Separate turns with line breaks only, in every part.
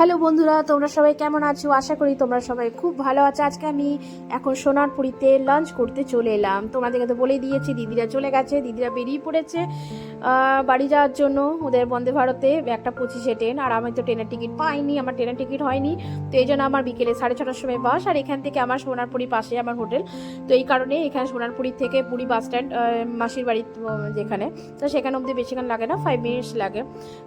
Hello বন্ধুরা, তোমরা সবাই কেমন আছো? আশা করি তোমরা সবাই খুব ভালো আছো। আজকে আমি এখন সোনারপুরিতে লাঞ্চ করতে চলে এলাম। তোমাদেরকে তো বলেই দিয়েছি, দিদিরা চলে গেছে, দিদিরা বেরিয়ে পড়েছে বাড়ি যাওয়ার জন্য। ওদের বন্দে ভারতে 1:25 ট্রেন, আর আমি তো ট্রেনের টিকিট পাইনি, আমার ট্রেনের টিকিট হয়নি। তো এই জন্য আমার বিকেলে 6:30টার সময় বাস, আর এখান থেকে আমার সোনারপুরি পাশে আমার হোটেল। তো এই কারণে এখানে সোনারপুরি থেকে পুরী বাস স্ট্যান্ড, মাসির বাড়ি যেখানে, তো সেখানে অবধি বেশিক্ষণ লাগে না, 5 মিনিটস লাগে।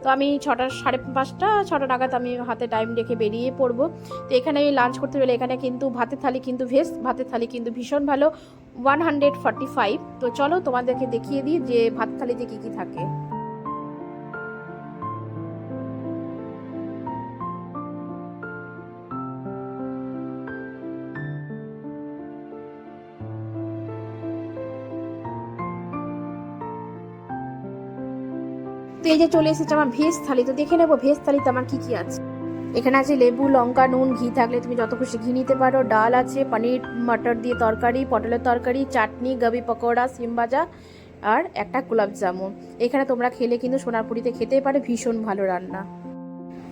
তো আমি 6:30 নাগাদ আমি হাতে টাইম রেখে বেরিয়ে পড়বো। তো এখানে আমি লাঞ্চ করতে গেলে এখানে কিন্তু ভাতের থালি কিন্তু ভাতের থালি কিন্তু ভীষণ ভালো, 145। তো চলো তোমাদেরকে দেখিয়ে দিই যে ভাত থালিতে কী কী থাকে। তো এই যে চলে এসেছে আমার ভেজ থালি। তো দেখে নেবো ভেজ থালিতে আমার কি কি আছে। এখানে আছে লেবু, লঙ্কা, নুন, ঘি থাকলে তুমি যত খুশি ঘি নিতে পারো। ডাল আছে, পনির মটর দিয়ে তরকারি, পটলের তরকারি, চাটনি, গোবি পকোড়া, সিম ভাজা, আর একটা গোলাপ জামুন। এখানে তোমরা খেলে কিন্তু সোনারপুরিতে খেতেই পারে, ভীষণ ভালো রান্না।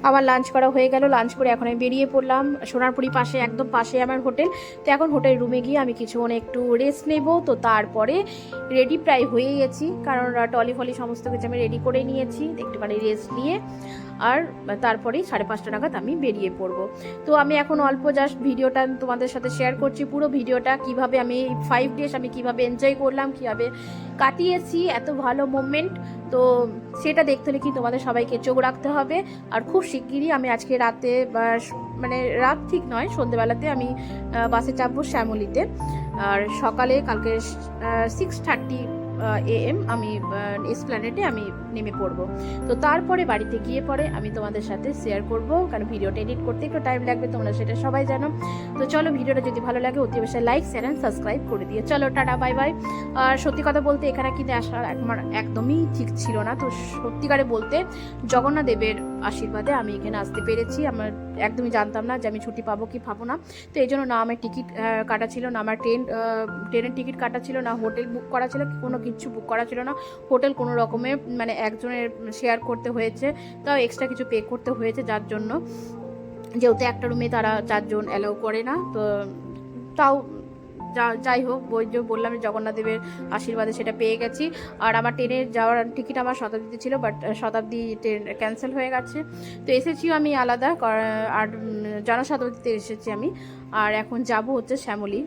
আমার লাঞ্চ করা হয়ে গেল। লাঞ্চ করে এখন আমি বেরিয়ে পড়লাম। সোনারপুরি পাশে, একদম পাশে আমার হোটেল। তো এখন হোটেল রুমে গিয়ে আমি কিছুক্ষণ একটু রেস্ট নেব। তো তারপরে রেডি প্রায় হয়ে গেছি, কারণ টলি ফলি সমস্ত কিছু আমি রেডি করে নিয়েছি। একটুখানি রেস্ট নিয়ে আর তারপরেই 5:30 নাগাদ আমি বেরিয়ে পড়বো। তো আমি এখন অল্প জাস্ট ভিডিওটা তোমাদের সাথে শেয়ার করছি, পুরো ভিডিওটা কিভাবে আমি 5 ডেজ আমি কিভাবে এনজয় করলাম, কিভাবে কাটিয়েছি, এত ভালো মোমেন্ট। তো সেটা দেখতে হলে কি তোমাদের সবাইকে চোখ রাখতে হবে। আর খুব শিগগিরই আমি আজকে রাতে, মানে রাত ঠিক নয়, সন্ধ্যেবেলাতে আমি বাসে চাপবো শ্যামলীতে। আর সকালে কালকে 6:30 AM আমি এসপ্ল্যানেডে আমি নেমে পড়বো। তো তারপরে বাড়িতে গিয়ে পরে আমি তোমাদের সাথে শেয়ার করব, কারণ ভিডিওটা এডিট করতে একটু টাইম লাগবে, তোমরা সেটা সবাই জানো। তো চলো, ভিডিওটা যদি ভালো লাগে অতি অবশ্যই লাইক, শেয়ার অ্যান্ড সাবস্ক্রাইব করে দিয়ে চলো, টাটা, বাই বাই। আর সত্যি কথা বলতে এখানে কিন্তু আসার আমার একদমই ঠিক ছিল না। তো সত্যিকারে বলতে জগন্নাথ দেবের আশীর্বাদে আমি এখানে আসতে পেরেছি। আমার একদমই জানতাম না যে আমি ছুটি পাবো কি পাবো না। তো এই জন্য না আমার টিকিট কাটা ছিল, না আমার ট্রেনের টিকিট কাটা ছিল, না হোটেল বুক করা ছিল, কোনো কিছু বুক করা ছিল না। হোটেল কোনো রকমের মানে একজনের শেয়ার করতে হয়েছে, তাও এক্সট্রা কিছু পে করতে হয়েছে, যার জন্য যেহেতু একটা রুমে তারা 4 জন অ্যালাউ করে না। তো তাও যাই হোক, ওই যে বললাম জগন্নাথ দেবের আশীর্বাদে সেটা পেয়ে গেছি। আর আমার ট্রেনের যাওয়ার টিকিট আমার শতাব্দীতে ছিল, বাট শতাব্দী ট্রেন ক্যান্সেল হয়ে গেছে। তো এসেছিও আমি আলাদা, আর জনশতাব্দীতে এসেছি আমি। আর এখন যাব হচ্ছে শ্যামলী।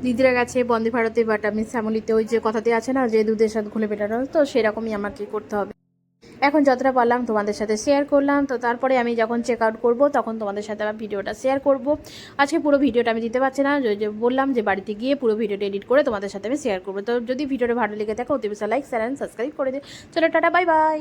দিদিরা গেছে বন্দে ভারতে, বাট আমি শ্যামলীতে, ওই যে কথাতে আছে না যে দুধের সাথে ঘুলে পেটানো, তো সেরকমই আমাকে করতে হবে। এখন যতটা পারলাম তোমাদের সাথে শেয়ার করলাম। তো তারপরে আমি যখন চেক আউট করবো তখন তোমাদের সাথে আবার ভিডিওটা শেয়ার করব। আজকে পুরো ভিডিওটা আমি দিতে পারছি না, যে বললাম যে বাড়িতে গিয়ে পুরো ভিডিওটা এডিট করে তোমাদের সাথে আমি শেয়ার করবো। তো যদি ভিডিওটা ভালো লেগে থাকে অতি বেশি লাইক, শেয়ার অ্যান্ড সাবস্ক্রাইব করে দিও। চলো, টাটা, বাই বাই।